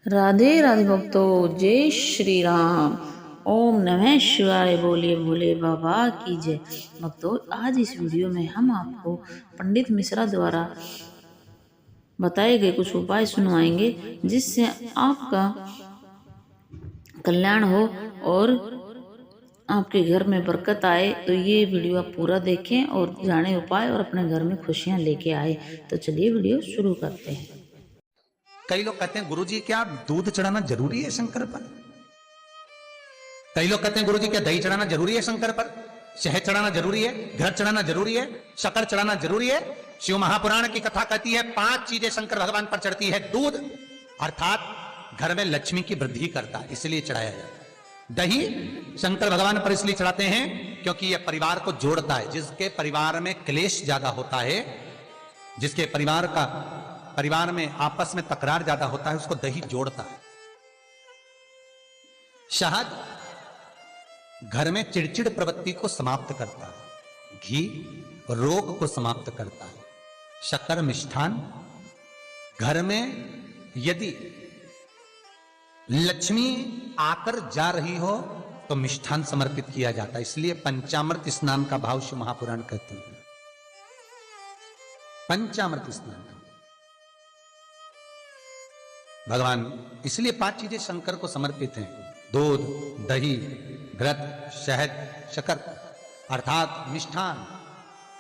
राधे राधे भक्तों, जय श्री राम। ओम नमः शिवाय। बोलिए भोले बाबा की जय। भक्तों, आज इस वीडियो में हम आपको पंडित मिश्रा द्वारा बताए गए कुछ उपाय सुनवाएंगे जिससे आपका कल्याण हो और आपके घर में बरकत आए। तो ये वीडियो आप पूरा देखें और जाने उपाय और अपने घर में खुशियां लेके आए। तो चलिए वीडियो शुरू करते हैं। कई लोग कहते हैं गुरुजी क्या दूध चढ़ाना जरूरी है शंकर पर? कई लोग कहते हैं गुरुजी क्या दही चढ़ाना जरूरी है शंकर पर? शहद चढ़ाना जरूरी है? घृत चढ़ाना जरूरी है? शक्कर चढ़ाना जरूरी है? शिव महापुराण की कथा कहती है 5 चीजें शंकर भगवान पर चढ़ती है। दूध अर्थात घर में लक्ष्मी की वृद्धि करता है, इसलिए चढ़ाया जाता है। दही शंकर भगवान पर इसलिए चढ़ाते हैं क्योंकि यह परिवार को जोड़ता है। जिसके परिवार में क्लेश ज्यादा होता है, जिसके परिवार में आपस में तकरार ज्यादा होता है, उसको दही जोड़ता है। शहद घर में चिड़चिड़ प्रवृत्ति को समाप्त करता है। घी रोग को समाप्त करता है। शक्कर मिष्ठान घर में यदि लक्ष्मी आकर जा रही हो तो मिष्ठान समर्पित किया जाता है। इसलिए पंचामृत स्नान का भाव शिव महापुराण कहते हैं। पंचामृत स्नान भगवान इसलिए 5 चीजें शंकर को समर्पित हैं। दूध, दही, घृत, शहद, शक्कर अर्थात मिष्ठान।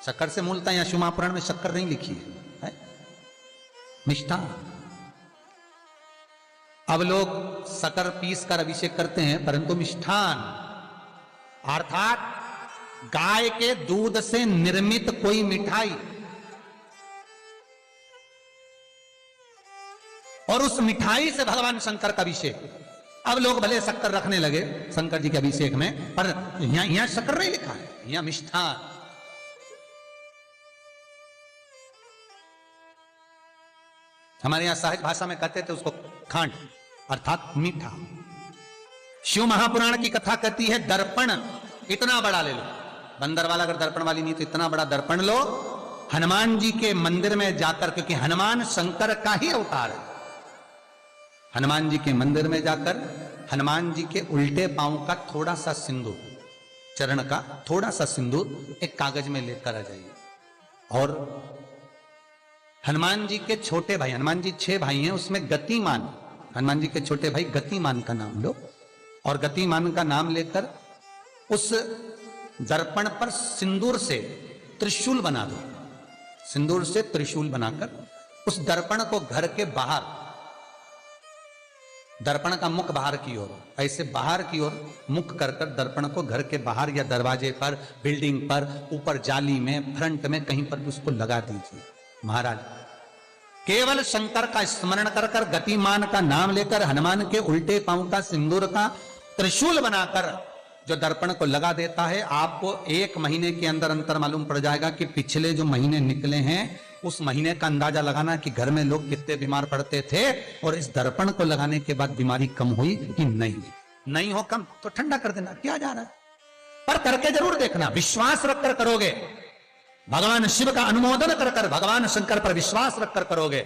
शक्कर से मूलतः यहां शिव महापुराण में शक्कर नहीं लिखी है, मिष्ठान। अब लोग शक्कर पीस कर अभिषेक करते हैं, परंतु मिष्ठान अर्थात गाय के दूध से निर्मित कोई मिठाई और उस मिठाई से भगवान शंकर का अभिषेक। अब लोग भले शक्कर रखने लगे शंकर जी के अभिषेक में, पर यहां शक्कर नहीं लिखा है, यहां मिष्ठान। हमारे यहां सहज भाषा में कहते थे उसको खांड अर्थात मीठा। शिव महापुराण की कथा कहती है दर्पण इतना बड़ा ले लो। बंदर वाला अगर दर्पण वाली नहीं तो इतना बड़ा दर्पण लो, हनुमान जी के मंदिर में जाकर, क्योंकि हनुमान शंकर का ही अवतार है। हनुमान जी के मंदिर में जाकर हनुमान जी के उल्टे पांव का थोड़ा सा सिंदूर, चरण का थोड़ा सा सिंदूर एक कागज में लेकर आ जाइए। और हनुमान जी के छोटे भाई, हनुमान जी 6 भाई हैं, उसमें गतिमान, हनुमान जी के छोटे भाई गतिमान का नाम लो और गतिमान का नाम लेकर उस दर्पण पर सिंदूर से त्रिशूल बना दो। सिंदूर से त्रिशूल बनाकर उस दर्पण को घर के बाहर, दर्पण का मुख बाहर की ओर, ऐसे बाहर की ओर मुख कर कर दर्पण को घर के बाहर या दरवाजे पर, बिल्डिंग पर, ऊपर जाली में, फ्रंट में कहीं पर भी उसको लगा दीजिए। महाराज केवल शंकर का स्मरण कर कर, गतिमान का नाम लेकर, हनुमान के उल्टे पांव का सिंदूर का त्रिशूल बनाकर जो दर्पण को लगा देता है, आपको 1 महीने के अंदर अंतर मालूम पड़ जाएगा कि पिछले जो महीने निकले हैं उस महीने का अंदाजा लगाना कि घर में लोग कितने बीमार पड़ते थे और इस दर्पण को लगाने के बाद बीमारी कम हुई कि नहीं हो कम तो ठंडा कर देना, क्या जा रहा है, पर करके जरूर देखना। विश्वास रखकर करोगे, भगवान शिव का अनुमोदन कर कर, भगवान शंकर पर विश्वास रखकर करोगे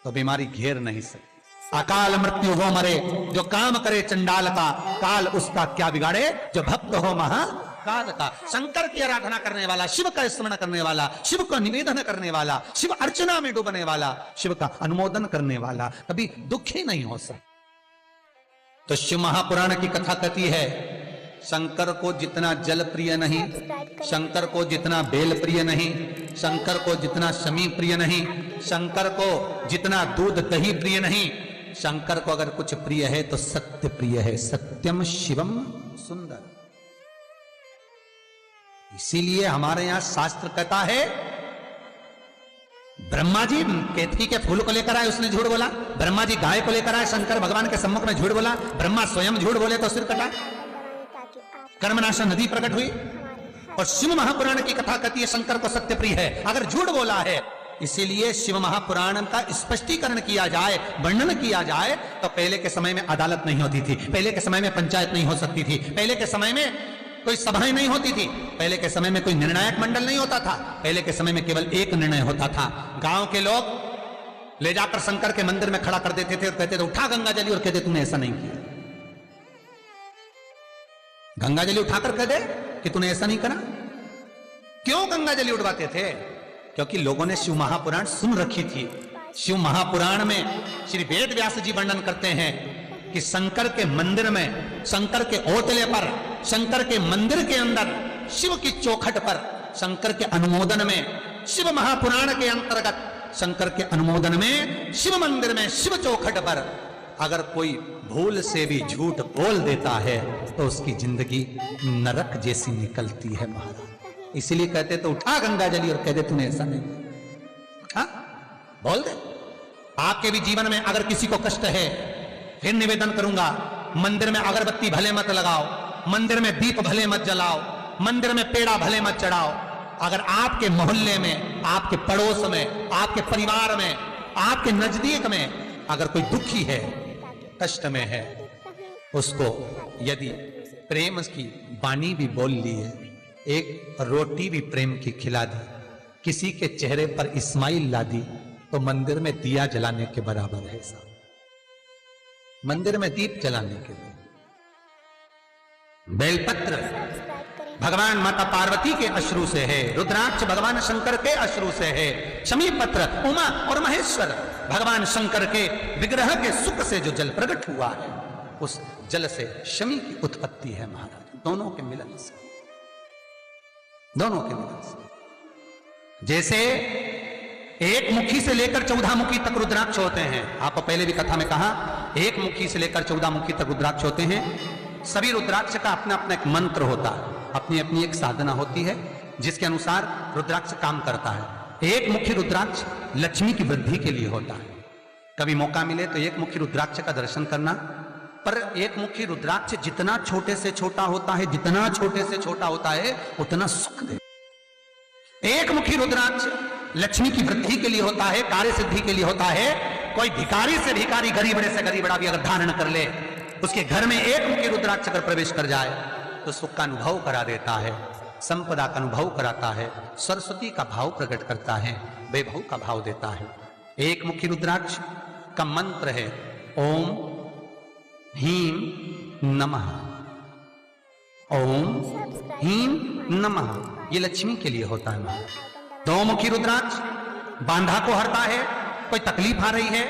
तो बीमारी घेर नहीं सकती। अकाल मृत्यु हो मरे जो काम करे चंडाल का, काल उसका क्या बिगाड़े जो भक्त हो महाकाल का। शंकर की आराधना करने वाला, शिव का स्मरण करने वाला, शिव को निवेदन करने वाला, शिव अर्चना में डूबने वाला, शिव का अनुमोदन करने वाला कभी दुखी नहीं हो सकता। तो शिव महापुराण की कथा कहती है शंकर को जितना जल प्रिय नहीं, शंकर को जितना बेल प्रिय नहीं, शंकर को जितना शमी प्रिय नहीं, शंकर को जितना दूध दही प्रिय नहीं, शंकर को अगर कुछ प्रिय है तो सत्य प्रिय है। सत्यम शिवम सुंदर। इसीलिए हमारे यहां शास्त्र कहता है ब्रह्मा जी केतकी के फूल को लेकर आए, उसने झूठ बोला। ब्रह्मा जी गाय को लेकर आए, शंकर भगवान के सम्मुख में झूठ बोला। ब्रह्मा स्वयं झूठ बोले तो सिर कटा। कर्मनाशा नदी प्रकट हुई। और शिव महापुराण की कथा कहती है शंकर को सत्य प्रिय है अगर झूठ बोला है। इसीलिए शिव महापुराण का स्पष्टीकरण किया जाए, वर्णन किया जाए तो पहले के समय में अदालत नहीं होती थी, पहले के समय में पंचायत नहीं हो सकती थी, पहले के समय में कोई सभाएं नहीं होती थी, पहले के समय में कोई निर्णायक मंडल नहीं होता था, पहले के समय में केवल एक निर्णय होता था। गांव के लोग ले जाकर शंकर के मंदिर में खड़ा कर देते थे और कहते थे उठा गंगा जली, और कहते तूने ऐसा नहीं किया। गंगा जली उठाकर कह दे कि तूने ऐसा नहीं करा। क्यों गंगा जली उठवाते थे? क्योंकि लोगों ने शिव महापुराण सुन रखी थी। शिव महापुराण में श्री वेद व्यास जी वर्णन करते हैं कि शंकर के मंदिर में, शंकर के ओटले पर, शंकर के मंदिर के अंदर, शिव की चौखट पर, शंकर के अनुमोदन में, शिव महापुराण के अंतर्गत शंकर के अनुमोदन में, शिव मंदिर में, शिव चौखट पर अगर कोई भूल से भी झूठ बोल देता है तो उसकी जिंदगी नरक जैसी निकलती है महाराज। इसीलिए कहते तो उठा गंगा जली, और कहते तूने ऐसा नहीं किया। बोल दे। आपके भी जीवन में अगर किसी को कष्ट है, फिर निवेदन करूंगा, मंदिर में अगरबत्ती भले मत लगाओ, मंदिर में दीप भले मत जलाओ, मंदिर में पेड़ा भले मत चढ़ाओ। अगर आपके मोहल्ले में, आपके पड़ोस में, आपके परिवार में, आपके नजदीक में अगर कोई दुखी है, कष्ट में है, उसको यदि प्रेम की वाणी भी बोल ली है, एक रोटी भी प्रेम की खिला दी, किसी के चेहरे पर इस्माइल ला दी, तो मंदिर में दिया जलाने के बराबर है साहब। मंदिर में दीप जलाने के लिए बेलपत्र भगवान माता पार्वती के अश्रु से है, रुद्राक्ष भगवान शंकर के अश्रु से है, शमी पत्र उमा और महेश्वर भगवान शंकर के विग्रह के सुख से जो जल प्रकट हुआ है, उस जल से शमी की उत्पत्ति है महाराज। दोनों के मिलन से, दोनों के मिलन से। जैसे एक मुखी से लेकर 14 मुखी तक रुद्राक्ष होते हैं। आपको पहले भी कथा में कहा, एक मुखी से लेकर 14 मुखी तक रुद्राक्ष होते हैं। सभी रुद्राक्ष का अपना अपना एक मंत्र होता है, अपनी अपनी एक साधना होती है जिसके अनुसार रुद्राक्ष काम करता है। एक मुखी रुद्राक्ष लक्ष्मी की वृद्धि के लिए होता है। कभी मौका मिले तो एक मुखी रुद्राक्ष का दर्शन करना। पर एक मुखी रुद्राक्ष जितना छोटे से छोटा होता है, जितना छोटे से छोटा होता है, उतना सुख दे। एक मुखी रुद्राक्ष लक्ष्मी की वृद्धि के लिए होता है, कार्य सिद्धि के लिए होता है। कोई भिखारी से भिखारी, गरीबड़े से गरीबड़ा भी अगर धारण कर ले, उसके घर में एक मुखी रुद्राक्ष अगर प्रवेश कर जाए तो सुख का अनुभव करा देता है, संपदा का अनुभव कराता है, सरस्वती का भाव प्रकट करता है, वैभव का भाव देता है। एक मुखी रुद्राक्ष का मंत्र है ओम ह्रीं नमः। ओम ह्रीं नमः, ये लक्ष्मी के लिए होता है। दो मुखी रुद्राक्ष बांधा को हरता है। कोई तकलीफ आ रही है,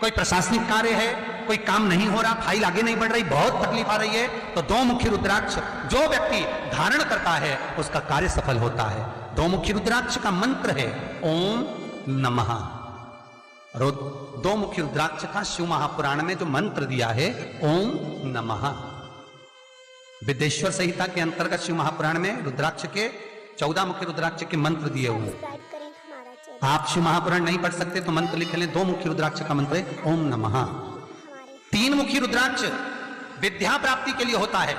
कोई प्रशासनिक कार्य है, कोई काम नहीं हो रहा, फाइल आगे नहीं बढ़ रही, बहुत तकलीफ आ रही है, तो दो मुखी रुद्राक्ष जो व्यक्ति धारण करता है उसका कार्य सफल होता है। दो मुखी रुद्राक्ष का मंत्र है ओम नमः। दो मुखी रुद्राक्ष का शिव महापुराण में जो मंत्र दिया है ओम नमः। विदेश्वर संहिता के अंतर्गत शिव महापुराण में रुद्राक्ष के 14 मुखी रुद्राक्ष के मंत्र दिए हुए। आप शिव महापुराण नहीं पढ़ सकते तो मंत्र लिख लें। दो मुखी रुद्राक्ष का मंत्र है ओम नमः। तीन मुखी रुद्राक्ष विद्या प्राप्ति के लिए होता है।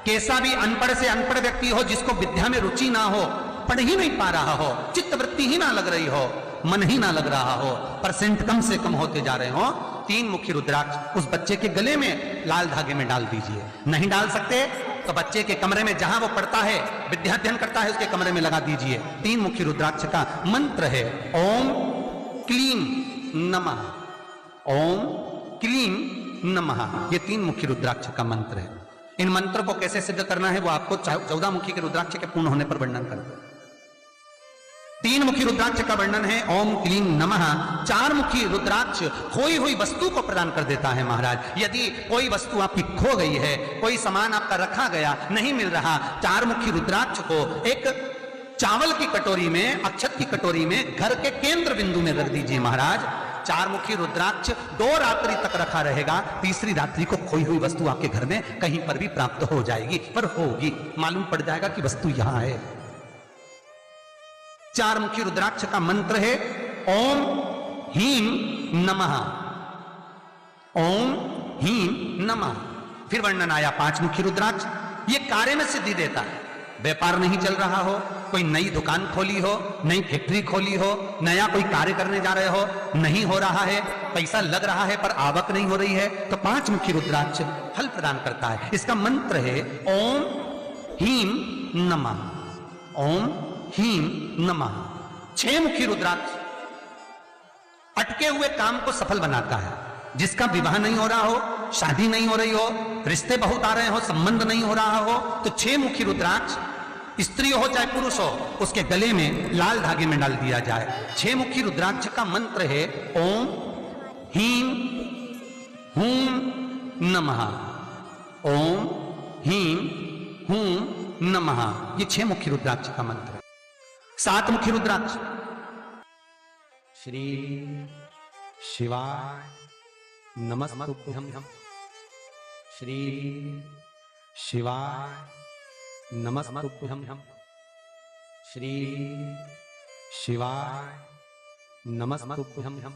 कैसा भी अनपढ़ से अनपढ़ व्यक्ति हो, जिसको विद्या में रुचि ना हो, पढ़ ही नहीं पा रहा हो, चित्त वृत्ति ही ना लग रही हो, मन ही ना लग रहा हो, परसेंट कम से कम होते जा रहे हो, तीन मुखी रुद्राक्ष उस बच्चे के गले में लाल धागे में डाल दीजिए। नहीं डाल सकते तो बच्चे के कमरे में जहां वो पढ़ता है, विद्याध्ययन करता है, उसके कमरे में लगा दीजिए। तीन मुखी रुद्राक्ष का मंत्र है ओम क्लीं नमः। ओम क्लीं नमः, ये तीन मुखी रुद्राक्ष का मंत्र है। इन मंत्र को कैसे सिद्ध करना है वो आपको 14 मुखी के रुद्राक्ष के पूर्ण होने पर वर्णन करते हैं। तीन मुखी रुद्राक्ष का वर्णन है ओम क्लीं नमः। चार मुखी रुद्राक्ष खोई हुई वस्तु को प्रदान कर देता है महाराज। यदि कोई वस्तु आपकी खो गई है, कोई सामान आपका रखा गया नहीं मिल रहा, चार मुखी रुद्राक्ष को एक चावल की कटोरी में, अक्षत की कटोरी में घर के केंद्र बिंदु में रख दीजिए महाराज। चार मुखी रुद्राक्ष 2 रात्रि तक रखा रहेगा। तीसरी रात्रि को खोई हुई वस्तु आपके घर में कहीं पर भी प्राप्त हो जाएगी, पर होगी, मालूम पड़ जाएगा कि वस्तु यहां है। चार मुखी रुद्राक्ष का मंत्र है ओम ह्रीं नमः। ओम ह्रीं नमः। फिर वर्णन आया 5 मुखी रुद्राक्ष। ये कार्य में सिद्धि देता है। व्यापार नहीं चल रहा हो, कोई नई दुकान खोली हो, नई फैक्ट्री खोली हो, नया कोई कार्य करने जा रहे हो, नहीं हो रहा है, पैसा लग रहा है पर आवक नहीं हो रही है, तो 5 मुखी रुद्राक्ष फल प्रदान करता है। इसका मंत्र है ओम ह्रीं नमः। ओम ह्रीं नमः। 6 मुखी रुद्राक्ष अटके हुए काम को सफल बनाता है। जिसका विवाह नहीं हो रहा हो, शादी नहीं हो रही हो, रिश्ते बहुत आ रहे हो, संबंध नहीं हो रहा हो, तो 6 मुखी रुद्राक्ष स्त्री हो चाहे पुरुष हो उसके गले में लाल धागे में डाल दिया जाए। 6 मुखी रुद्राक्ष का मंत्र है ओम हीम हूम नमः। ओम हीम हूम नमः, ये 6 मुखी रुद्राक्ष का मंत्र है। 7 मुखी रुद्राक्ष श्री शिवाय नमस्तुभ्यं। श्री शिवाय नमस्तुभ्यं। श्री शिवाय नमस्तुभ्यं।